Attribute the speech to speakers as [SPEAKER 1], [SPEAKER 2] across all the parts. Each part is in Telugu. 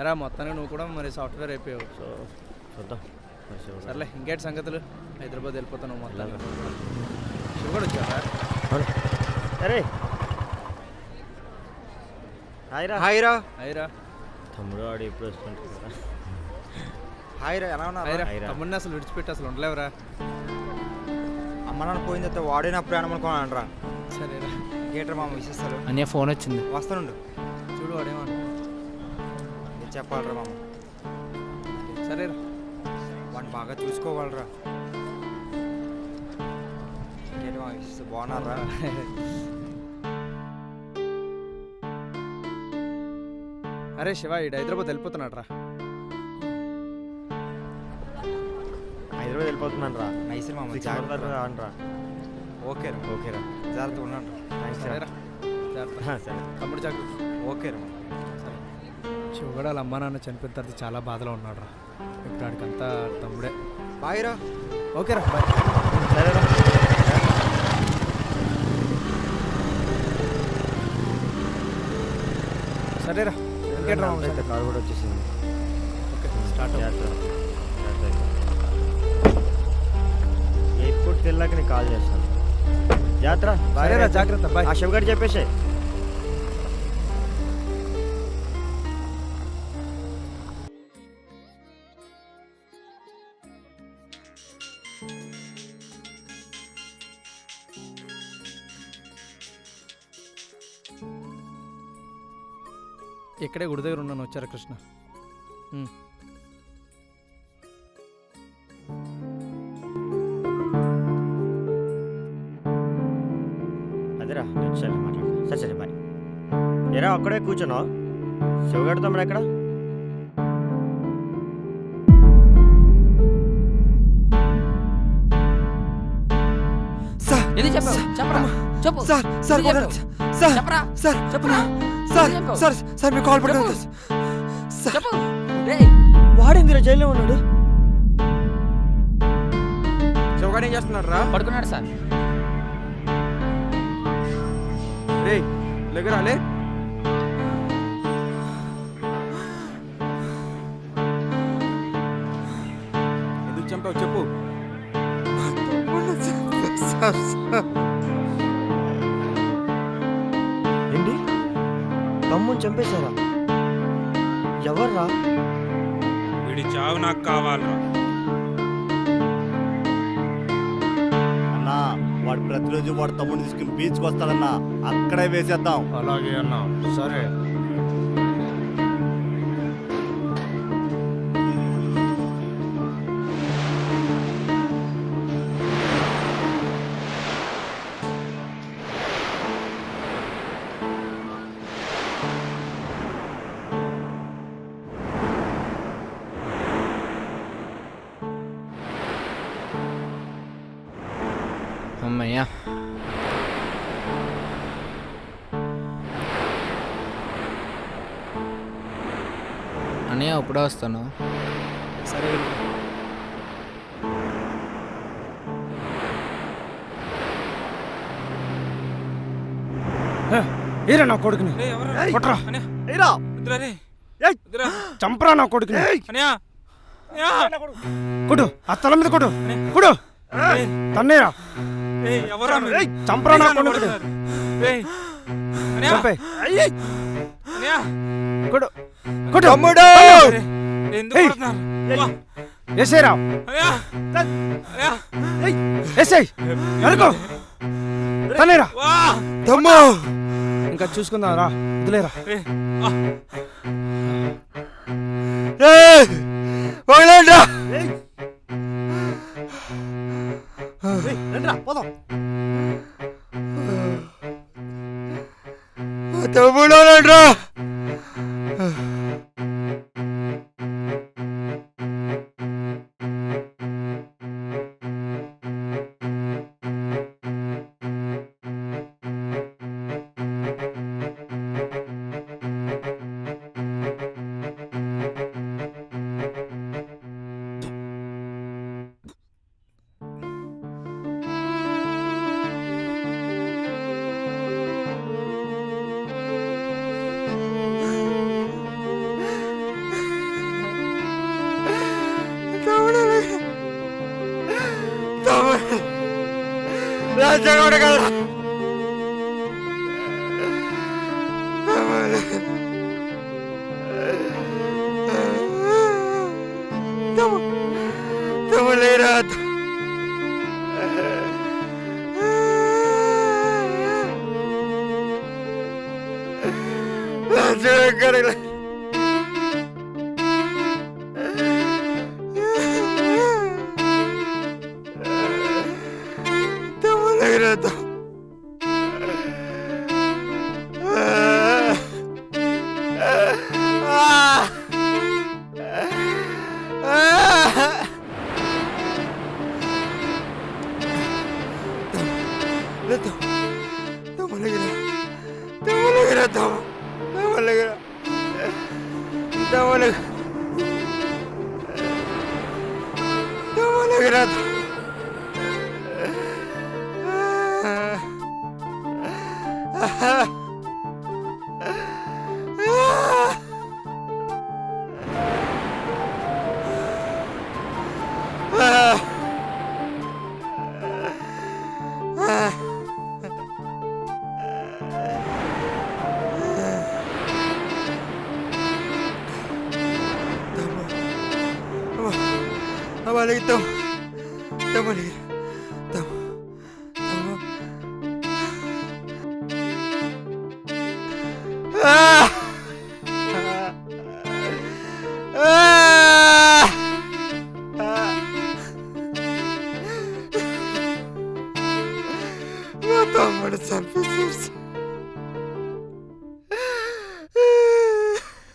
[SPEAKER 1] ఎరా మొత్తానికి నువ్వు కూడా మరి సాఫ్ట్వేర్ అయిపోయావు.
[SPEAKER 2] సో చూద్దాం.
[SPEAKER 1] సర్లే ఇంకేంటి సంగతులు? హైదరాబాద్ వెళ్ళిపోతాను మొత్తానికి. శివ కూడా వచ్చావా?
[SPEAKER 2] సరే హాయిరా.
[SPEAKER 3] హాయిరా.
[SPEAKER 1] హాయిరా
[SPEAKER 2] తమ్ముడు వాడు ఎప్పుడు వస్తుంటారు కదా.
[SPEAKER 3] హాయిరా, ఎలా ఉన్నా?
[SPEAKER 1] తమ్ముడిని అసలు విడిచిపెట్టి అసలు ఉండలేవురా.
[SPEAKER 3] అమ్మ నాన్న పోయిన తర్వాత వాడే నా ప్రాణం అనుకోనరా.
[SPEAKER 1] సరేరా.
[SPEAKER 3] ఇంకేంట్రా మామ విశేషాలు?
[SPEAKER 1] అన్నయ్య ఫోన్ వచ్చింది,
[SPEAKER 3] వస్తానుండు.
[SPEAKER 1] చూడు వాడేమన్నా
[SPEAKER 3] చెప్పాలరా మామ.
[SPEAKER 1] సరేరా,
[SPEAKER 3] వాడిని బాగా చూసుకోవాలరా. ఇంకేంటి మామ విశేషాలు? బాగున్నారా?
[SPEAKER 1] అరే శివ, ఇటు హైదరాబాద్ వెళ్ళిపోతున్నాడు రా.
[SPEAKER 2] హైదరాబాద్ వెళ్ళిపోతున్నాను రా.
[SPEAKER 3] నైస్ మామ.
[SPEAKER 2] జాగ్రత్త.
[SPEAKER 3] ఓకేరా. ఓకేరా, జాగ్రత్త ఉన్నాను. థ్యాంక్స్.
[SPEAKER 1] సరేరా, జాగ్రత్త.
[SPEAKER 2] సరే
[SPEAKER 1] తమ్ముడు జాగ్రత్త.
[SPEAKER 3] ఓకేరా.
[SPEAKER 1] సరే. శివ కూడా వాళ్ళ అమ్మ నాన్న చనిపోయిన తర్వాత చాలా బాధలో ఉన్నాడు రా. ఇప్పుడు ఆడికంతా తమ్ముడే.
[SPEAKER 3] బాయ్రా.
[SPEAKER 1] ఓకేరా, బాయ్.
[SPEAKER 2] సరేరా.
[SPEAKER 1] సరేరా. ఇంకేట్రా
[SPEAKER 2] అయితే కారు కూడా వచ్చేసింది.
[SPEAKER 1] Okay, start.
[SPEAKER 2] ఎయిర్పోర్ట్కి వెళ్ళాక నేను కాల్ చేస్తాను. జాగ్రత్త.
[SPEAKER 1] సరేరా, జాగ్రత్త. బాయ్.
[SPEAKER 2] ఆ శివగారు చెప్పేసే.
[SPEAKER 1] ఇక్కడే గుడి దగ్గర ఉన్నాను. వచ్చారా కృష్ణ?
[SPEAKER 2] అదేరా వచ్చాను మాట్లాడతా. సరే సరే బాయ్. ఎరా అక్కడే కూర్చున్నావు? శివగాడు తమ్ముడు ఎక్కడ? వాడేందిరా జైల్లో ఉన్నాడు?
[SPEAKER 3] శివగాడు ఏం చేస్తున్నాడు రా?
[SPEAKER 4] పడుకున్నాడు సార్.
[SPEAKER 3] రే లేకరా, లే. ఎందుకు చంపావు చెప్పు.
[SPEAKER 2] ఏంటి, తమ్ముని చంపేశారా? ఎవర్రా?
[SPEAKER 5] వీడి చావు నాకు కావాలరా.
[SPEAKER 6] అన్నా వాడు ప్రతిరోజు వాడు తమ్ముడిని తీసుకుని బీచ్కి వస్తాడన్నా, అక్కడే వేసేద్దాం.
[SPEAKER 5] అలాగే అన్నా. సరే.
[SPEAKER 4] అమ్మయ్యా, అన్నయ్య ఇప్పుడే వస్తాను.
[SPEAKER 1] సరే. ఏరా నా కొడుకుని కొట్రా. చంపరా నా కొడుకుని. కొడు, ఆ తల మీద కొడు. కొడు తన్నేరా. చంపరా నా కొడుకుని. చంపే. కొడు కొడు.
[SPEAKER 3] తమ్ముడు
[SPEAKER 1] వేసేరా. వేసేయ్. అనుకో తన్నేరా.
[SPEAKER 3] తమ్ము
[SPEAKER 1] ఇంకా చూసుకుందాం రా. వదిలేరా.
[SPEAKER 6] పోదాం.
[SPEAKER 3] తమ్ముడు రా.
[SPEAKER 2] లంచగొండ కదరా తమలేరా లంచగొండ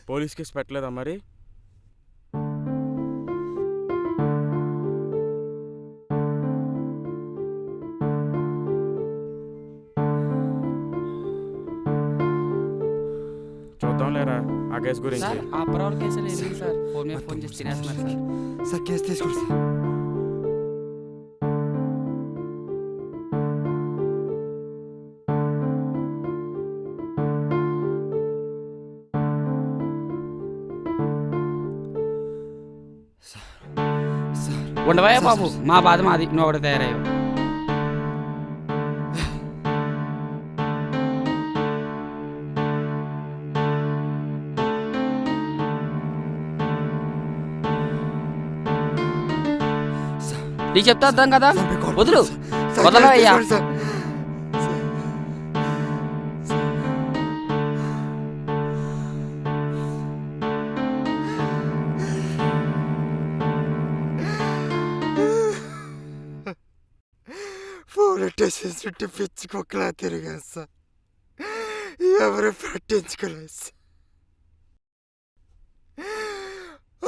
[SPEAKER 5] పోలీస్ కేసు పెట్టలేదా మరి? చూద్దాం లేరా ఆ కేసు గురించి.
[SPEAKER 7] ఆ పరవాల కేసులు ఏంటి సార్? ఫోన్ మీద ఫోన్ చేసి తినేస్తున్నారు సార్.
[SPEAKER 3] సార్ కేసు తీసుకోండి సార్.
[SPEAKER 7] ఉండవయ్యా బాబు, మా బాధ మాది, నువ్వు ఒకటి తయారయ్యావు. నీకు చెప్తా అర్థం కదా, వదులు, వదలవయ్యా.
[SPEAKER 2] పోలీస్ స్టేషన్ చుట్టూ పిచ్చుకోకలా తిరిగాను సార్, ఎవరు పట్టించుకోలేదు సార్.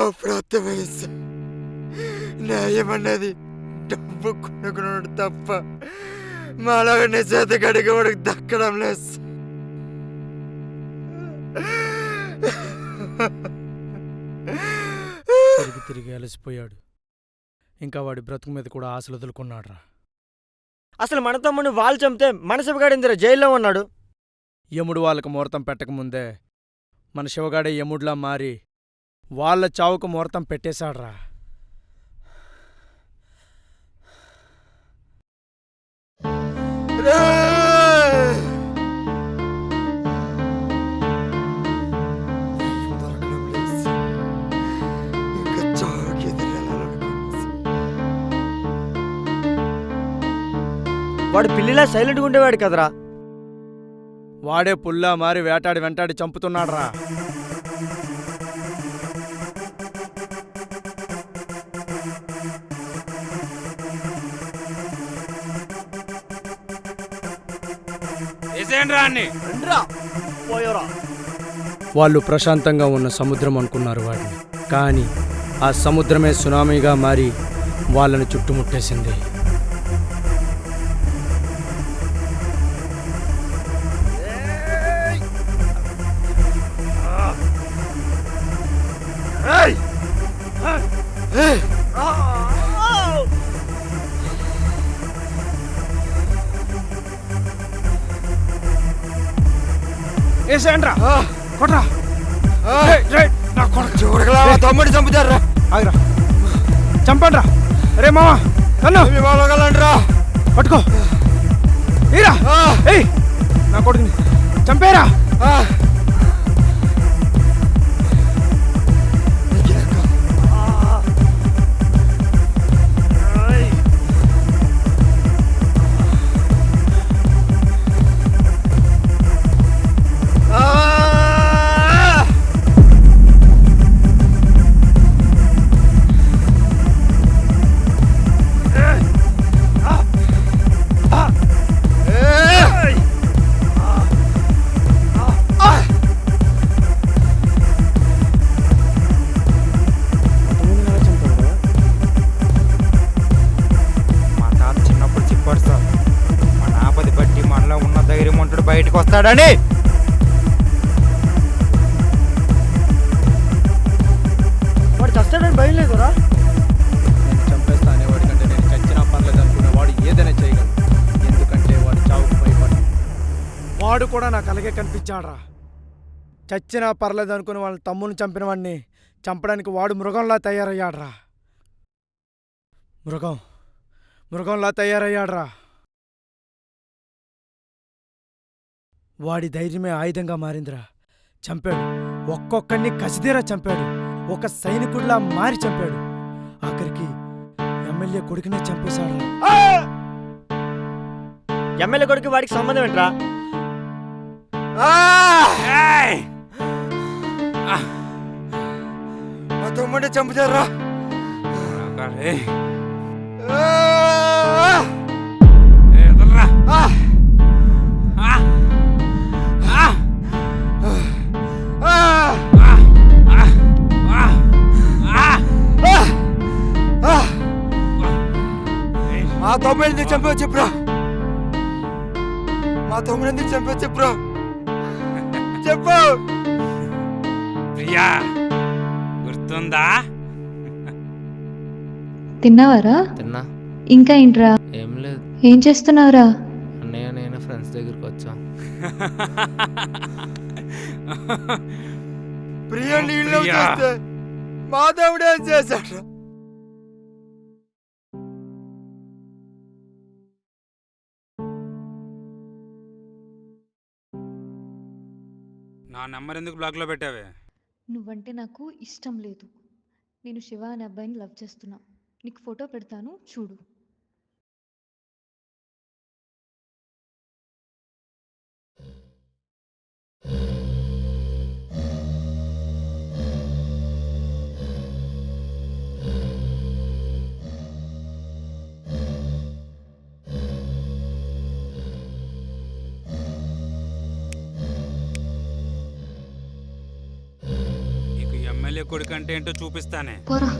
[SPEAKER 2] అప్పుడు అర్థమైంది సార్, న్యాయం అన్నది డబ్బు కొనుక్కున్నాడు తప్ప మాలాగా నిజాత గడికి వాడికి దక్కడం లేదు సార్.
[SPEAKER 1] తిరిగి తిరిగి అలసిపోయాడు. ఇంకా వాడి బ్రతుకు మీద కూడా ఆశలు వదులుకున్నాడు రా.
[SPEAKER 2] అసలు మన తమ్ముడిని వాళ్ళు చంపితే మన శివగాడిందిరా జైల్లో ఉన్నాడు.
[SPEAKER 1] యముడు వాళ్ళకు ముహూర్తం పెట్టకముందే మన శివగాడే యముడిలా మారి వాళ్ళ చావుకు ముహూర్తం పెట్టేశాడ్రా.
[SPEAKER 2] వాడు పిల్లిలా సైలెంట్గా ఉండేవాడు కదరా.
[SPEAKER 1] వాడే పుల్లా మారి వేటాడి వెంటాడి చంపుతున్నాడ్రా. వాళ్ళు ప్రశాంతంగా ఉన్న సముద్రం అనుకున్నారు వాడిని, కానీ ఆ సముద్రమే సునామీగా మారి వాళ్ళని చుట్టుముట్టేసింది.
[SPEAKER 3] ఏసేంట్రా కొట్రా,
[SPEAKER 2] తమ్ముడు చంపుతారా,
[SPEAKER 1] ఆగిరా, చంపండ్రా. రే మావా నన్ను
[SPEAKER 2] రా
[SPEAKER 1] పట్టుకో. ఏరా ఏయ్ నా కొడుకుని చంపేరా.
[SPEAKER 3] మా తాత చిన్నప్పుడు చెప్పాడు సార్, మన ఆపది బట్టి మనలో ఉన్న ధైర్యవంతుడు బయటకు వస్తాడని.
[SPEAKER 2] వాడు చస్తాడని భయం లేదురా.
[SPEAKER 1] నేను చంపేస్తా అనేవాడి కంటే నేను చచ్చినా పర్లేదు అనుకునే వాడు ఏదైనా చేయగలడు. ఎందుకంటే వాడు చావుకు భయపడు. వాడు కూడా నాకు అలాగే కనిపించాడురా. చచ్చినా పర్లేదు అనుకుని వాళ్ళ తమ్ముని చంపిన వాడిని చంపడానికి వాడు మృగంలా తయారయ్యాడ్రా. మృగంలా తయారయ్యాడ్రా. వాడి ధైర్యమే ఆయుధంగా మారిందిరా. చంపాడు, ఒక్కొక్కడిని కసిదీరా చంపాడు. ఒక సైనికుడిలా మారి చంపాడు. ఆఖరికి ఎమ్మెల్యే కొడుకునే చంపేశాడు.
[SPEAKER 2] ఎమ్మెల్యే కొడుకు వాడికి సంబంధం ఏంట్రా?
[SPEAKER 3] మా తమ్ముడే చంపుతారా? మా తమ్ముడు ఎందుకు చంపావు చెప్పురా? మా తమ్ముడు ఎందుకు చంపావు చెప్పురా? చెప్పు.
[SPEAKER 7] ప్రియా గుర్తుందా?
[SPEAKER 8] తిన్నావారా?
[SPEAKER 4] తిన్నా.
[SPEAKER 8] ఇంకా ఏంట్రా?
[SPEAKER 4] ఏం లేదు
[SPEAKER 8] ఏం చేస్తున్నావురా?
[SPEAKER 4] అన్నయ్య నేను ఫ్రెండ్స్ దగ్గరికి వచ్చాం.
[SPEAKER 3] ప్రియ నీళ్ళు చేస్తే మా తమ్ముడు ఏం చేశాడు?
[SPEAKER 7] నా నెంబర్ ఎందుకు బ్లాక్లో పెట్టావే?
[SPEAKER 8] నువ్వంటే నాకు ఇష్టం లేదు. నేను శివ అనే అబ్బాయిని లవ్ చేస్తున్నా. నీకు ఫోటో పెడతాను చూడు.
[SPEAKER 7] నీకు ఎమ్మెల్యే కొడుకు అంటే ఏంటో చూపిస్తానే.
[SPEAKER 8] పోరా.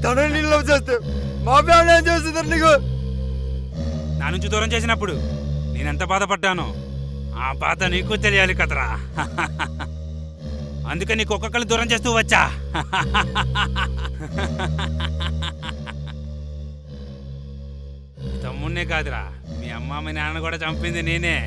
[SPEAKER 3] తన నీళ్ళు చేస్తే మా ఫ్యామిలీ ఏం చేస్తుంటారు నీకు?
[SPEAKER 7] నా నుంచి దూరం చేసినప్పుడు నేనెంత బాధపడ్డానో ఆ బాధ నీకు తెలియాలి కదరా. అందుకే నీకు ఒక్కొక్కరు దూరం చేస్తూ వచ్చా. తమ్మున్నే కాదురా, మీ అమ్మ మీ నాన్న కూడా చంపింది నేనే.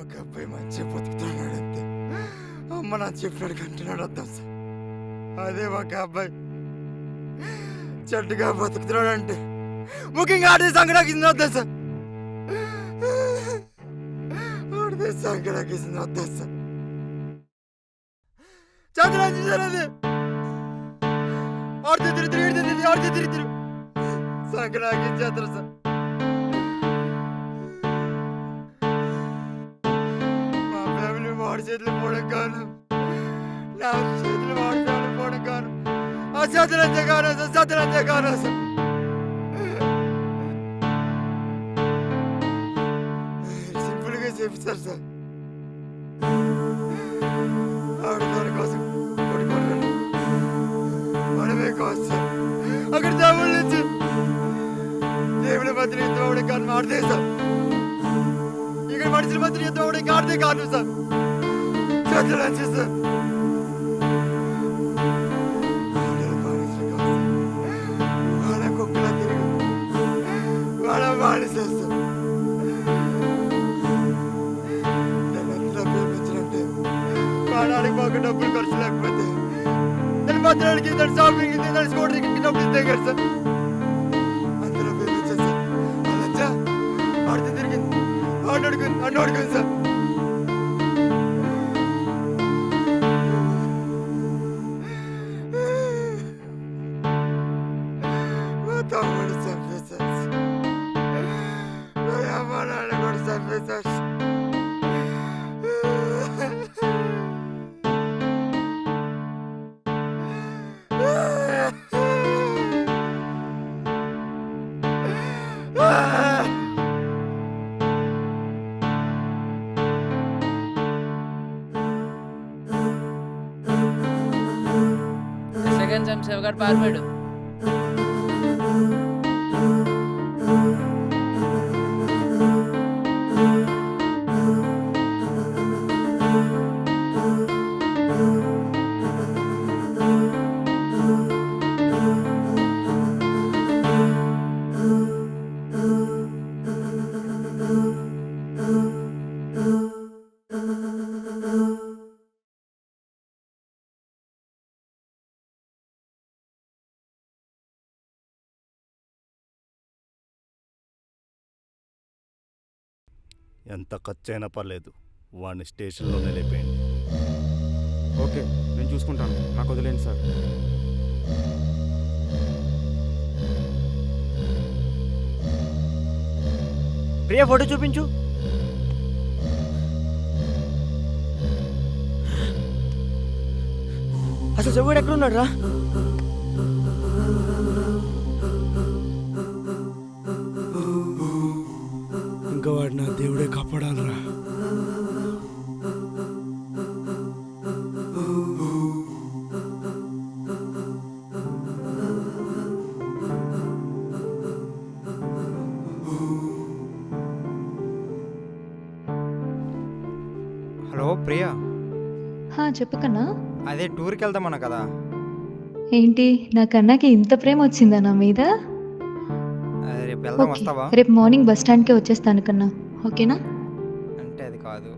[SPEAKER 3] ఒక అబ్బాయి మంచిగా బతుకుతున్నాడు అంతే. అమ్మ నా చెప్పినాడు కంటున్నాడు వద్దాం సార్. అదే ఒక అబ్బాయి చెట్టుగా బతుకుతున్నాడు అంటే ముఖ్యంగా ఆడే సంగడాకింది వద్దా సార్. ఆడితే సంగడాకింది వద్దా సార్. చంద్రాజీ సార్ అది ఆడితే తిరిగి ఆడితే తిరిగి సంగడాకించేస్తారు సార్. మా ఫ్యామిలీ వాడి చేతులు పోవడం కాను, నా చేతులు వాడి ఫ్యామిలీ పోవడం కాను, ఆ చేతులంతే కాను సార్, చేతులంతే కాను సార్. సింపుల్గా చెప్తారు సార్. ఆడదాని కోసం కొడుకున్నాను మనమే కాదు సార్. అక్కడ దేవుళ్ళ నుంచి దేవుడి మధ్య యుద్ధం అవడం కారణం ఆడదే సార్. ఇక్కడ మనుషుల మధ్య యుద్ధం అవడం ఆడదే కారణం సార్. చేతులు వచ్చి సార్. వాళ్ళ కుక్కలా తిరిగి వాళ్ళ మానేసేస్తారు. వాడానికి మాకు డబ్బులు ఖర్చు లేకపోతే దాని భద్రానికి దాని షాపింగ్ దాని స్కూటర్కి డబ్బులు ఇస్తాయి కదా సార్. అందులో ప్రేమించాను సార్. అలా ఆడితే తిరిగింది అన్ను అడుగుంది సార్. మా తమ్ముడు చంపేశారు సార్. మా అమ్మ నాన్న కూడా చంపేశారు సార్.
[SPEAKER 4] సెకండ్ సెమ్ శివగాడు పారిపోయాడు.
[SPEAKER 6] ఎంత ఖర్చు అయినా పర్లేదు, వాడిని స్టేషన్లోనే లేపేయండి.
[SPEAKER 5] ఓకే, నేను చూసుకుంటాను, నాకు వదిలేండి సార్.
[SPEAKER 2] ప్రియ ఫోటో చూపించు. అసలు శివుడు ఎక్కడున్నాడు రా?
[SPEAKER 1] ఇంకా వాడు నా దేవుడే కాపాడాలరా.
[SPEAKER 3] హలో ప్రియా,
[SPEAKER 8] చెప్పు కన్నా.
[SPEAKER 3] అదే టూర్కి వెళ్దామన్నా కదా.
[SPEAKER 8] ఏంటి నా కన్నాకి ఇంత ప్రేమ వచ్చిందా నా మీద?
[SPEAKER 3] అదే రేపు వెళ్దాం,
[SPEAKER 8] ఓకే,
[SPEAKER 3] వస్తావా?
[SPEAKER 8] రేపు మార్నింగ్ బస్ స్టాండ్కే వచ్చేస్తాను కన్నా, ఓకేనా?
[SPEAKER 3] అంటే అది కాదు,